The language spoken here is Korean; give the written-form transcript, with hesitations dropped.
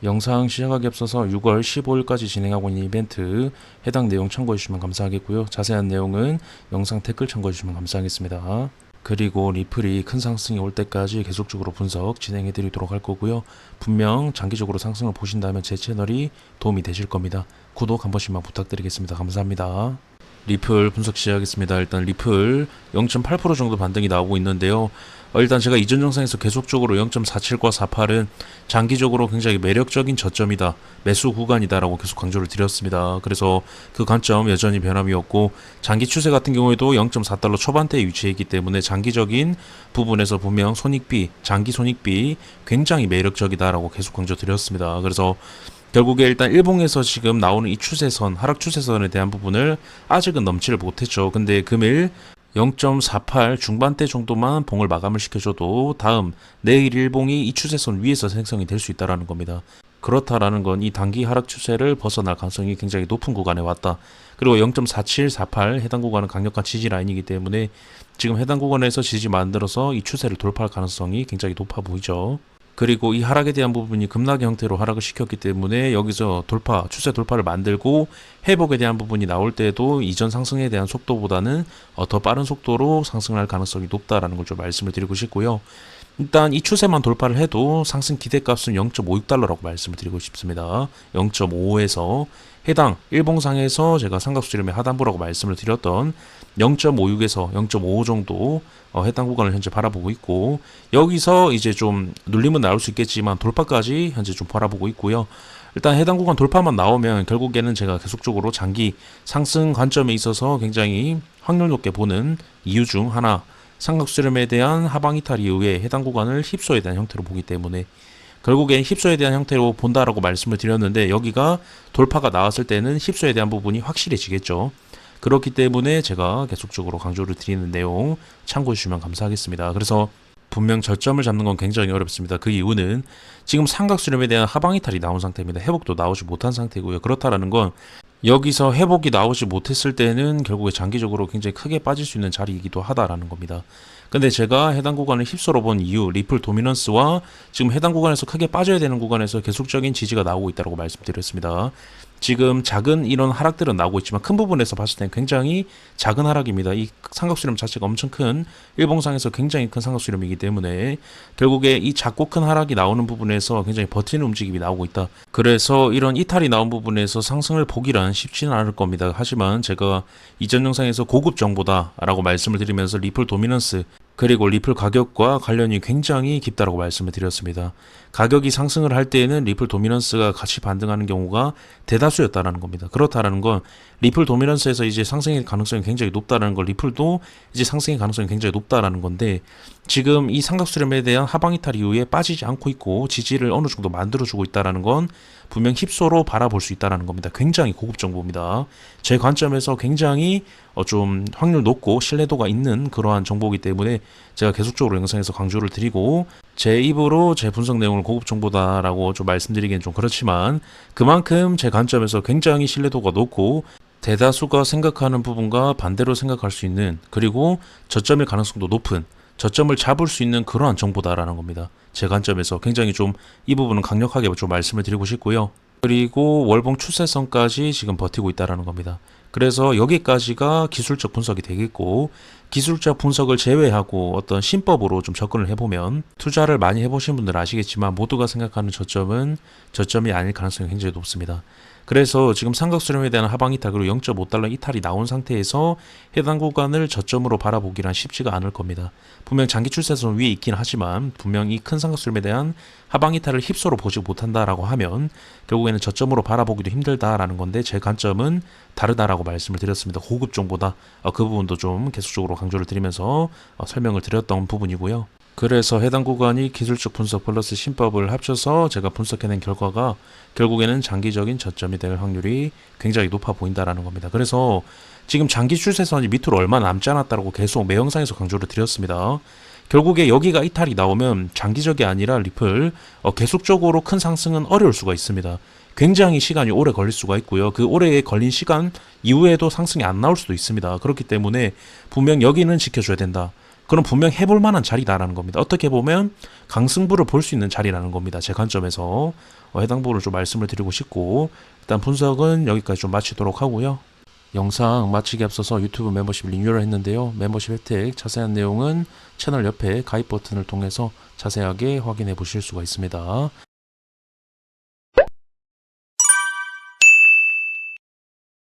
영상 시작하기 앞서서 6월 15일까지 진행하고 있는 이벤트 해당 내용 참고해주시면 감사하겠고요. 자세한 내용은 영상 댓글 참고해주시면 감사하겠습니다. 그리고 리플이 큰 상승이 올 때까지 계속적으로 분석 진행해드리도록 할 거고요. 분명 장기적으로 상승을 보신다면 제 채널이 도움이 되실 겁니다. 구독 한 번씩만 부탁드리겠습니다. 감사합니다. 리플 분석 시작하겠습니다. 일단 리플 0.8% 정도 반등이 나오고 있는데요. 일단 제가 이전 영상에서 계속적으로 0.47과 48은 장기적으로 굉장히 매력적인 저점이다, 매수 구간이다 라고 계속 강조를 드렸습니다. 그래서 그 관점 여전히 변함이 없고, 장기 추세 같은 경우에도 0.4달러 초반대에 위치해 있기 때문에 장기적인 부분에서 분명 손익비, 장기 손익비 굉장히 매력적이다 라고 계속 강조 드렸습니다. 그래서 결국에 일단 일봉에서 지금 나오는 이 추세선, 하락 추세선에 대한 부분을 아직은 넘지를 못했죠. 근데 금일 0.48 중반대 정도만 봉을 마감을 시켜줘도 다음 내일 일봉이 이 추세선 위에서 생성이 될 수 있다는 겁니다. 그렇다라는 건 이 단기 하락 추세를 벗어날 가능성이 굉장히 높은 구간에 왔다. 그리고 0.47, 48 해당 구간은 강력한 지지 라인이기 때문에 지금 해당 구간에서 지지 만들어서 이 추세를 돌파할 가능성이 굉장히 높아 보이죠. 그리고 이 하락에 대한 부분이 급락의 형태로 하락을 시켰기 때문에 여기서 돌파, 추세 돌파를 만들고 회복에 대한 부분이 나올 때도 이전 상승에 대한 속도보다는 더 빠른 속도로 상승할 가능성이 높다라는 걸 좀 말씀을 드리고 싶고요. 일단 이 추세만 돌파를 해도 상승 기대값은 0.56달러라고 말씀을 드리고 싶습니다. 0.55에서 해당 일봉상에서 제가 삼각수렴의 하단부라고 말씀을 드렸던 0.56에서 0.55 정도 해당 구간을 현재 바라보고 있고, 여기서 이제 좀 눌림은 나올 수 있겠지만 돌파까지 현재 좀 바라보고 있고요. 일단 해당 구간 돌파만 나오면 결국에는 제가 계속적으로 장기 상승 관점에 있어서 굉장히 확률 높게 보는 이유 중 하나, 삼각수렴에 대한 하방 이탈 이후에 해당 구간을 힙소에 대한 형태로 보기 때문에 결국엔 힙소에 대한 형태로 본다라고 말씀을 드렸는데, 여기가 돌파가 나왔을 때는 힙소에 대한 부분이 확실해지겠죠. 그렇기 때문에 제가 계속적으로 강조를 드리는 내용 참고해 주시면 감사하겠습니다. 그래서 분명 저점을 잡는 건 굉장히 어렵습니다. 그 이유는 지금 삼각수렴에 대한 하방 이탈이 나온 상태입니다. 회복도 나오지 못한 상태고요. 그렇다라는 건 여기서 회복이 나오지 못했을 때는 결국에 장기적으로 굉장히 크게 빠질 수 있는 자리이기도 하다라는 겁니다. 근데 제가 해당 구간을 휩쓸어 본 이유, 리플 도미넌스와 지금 해당 구간에서 크게 빠져야 되는 구간에서 계속적인 지지가 나오고 있다고 말씀드렸습니다. 지금 작은 이런 하락들은 나오고 있지만 큰 부분에서 봤을 때는 굉장히 작은 하락입니다. 이 삼각수렴 자체가 엄청 큰, 일봉상에서 굉장히 큰 삼각수렴이기 때문에 결국에 이 작고 큰 하락이 나오는 부분에서 굉장히 버티는 움직임이 나오고 있다. 그래서 이런 이탈이 나온 부분에서 상승을 보기란 쉽지는 않을 겁니다. 하지만 제가 이전 영상에서 고급 정보다 라고 말씀을 드리면서 리플 도미넌스 그리고 리플 가격과 관련이 굉장히 깊다라고 말씀을 드렸습니다. 가격이 상승을 할 때에는 리플 도미넌스가 같이 반등하는 경우가 대다수였다라는 겁니다. 그렇다라는 건 리플 도미넌스에서 이제 상승의 가능성이 굉장히 높다라는 걸, 리플도 이제 상승의 가능성이 굉장히 높다라는 건데, 지금 이 삼각수렴에 대한 하방 이탈 이후에 빠지지 않고 있고 지지를 어느 정도 만들어주고 있다라는 건 분명 힙소로 바라볼 수 있다라는 겁니다. 굉장히 고급 정보입니다. 제 관점에서 굉장히 좀 확률 높고 신뢰도가 있는 그러한 정보이기 때문에 제가 계속적으로 영상에서 강조를 드리고, 제 입으로 제 분석 내용을 고급 정보다라고 좀 말씀드리기엔 좀 그렇지만 그만큼 제 관점에서 굉장히 신뢰도가 높고 대다수가 생각하는 부분과 반대로 생각할 수 있는, 그리고 저점일 가능성도 높은, 저점을 잡을 수 있는 그러한 정보다라는 겁니다. 제 관점에서 굉장히 좀 이 부분은 강력하게 좀 말씀을 드리고 싶고요. 그리고 월봉 추세선까지 지금 버티고 있다라는 겁니다. 그래서 여기까지가 기술적 분석이 되겠고, 기술적 분석을 제외하고 어떤 신법으로 좀 접근을 해보면, 투자를 많이 해보신 분들 아시겠지만 모두가 생각하는 저점은 저점이 아닐 가능성이 굉장히 높습니다. 그래서 지금 삼각수렴에 대한 하방 이탈 그리고 0.5달러 이탈이 나온 상태에서 해당 구간을 저점으로 바라보기란 쉽지가 않을 겁니다. 분명 장기 추세선 위에 있긴 하지만 분명 이 큰 삼각수렴에 대한 하방 이탈을 힙소로 보지 못한다라고 하면 결국에는 저점으로 바라보기도 힘들다라는 건데, 제 관점은 다르다라고 말씀을 드렸습니다. 고급 정보다. 그 부분도 좀 계속적으로 강조를 드리면서 설명을 드렸던 부분이고요. 그래서 해당 구간이 기술적 분석 플러스 신법을 합쳐서 제가 분석해낸 결과가 결국에는 장기적인 저점이 될 확률이 굉장히 높아 보인다라는 겁니다. 그래서 지금 장기 추세선이 밑으로 얼마 남지 않았다고 계속 매 영상에서 강조를 드렸습니다. 결국에 여기가 이탈이 나오면 장기적이 아니라 리플 계속적으로 큰 상승은 어려울 수가 있습니다. 굉장히 시간이 오래 걸릴 수가 있고요. 그 오래 걸린 시간 이후에도 상승이 안 나올 수도 있습니다. 그렇기 때문에 분명 여기는 지켜줘야 된다. 그럼 분명 해볼 만한 자리다라는 겁니다. 어떻게 보면 강승부를 볼 수 있는 자리라는 겁니다. 제 관점에서 해당 부분을 좀 말씀을 드리고 싶고, 일단 분석은 여기까지 좀 마치도록 하고요. 영상 마치기 앞서서 유튜브 멤버십 리뉴얼을 했는데요. 멤버십 혜택 자세한 내용은 채널 옆에 가입 버튼을 통해서 자세하게 확인해 보실 수가 있습니다.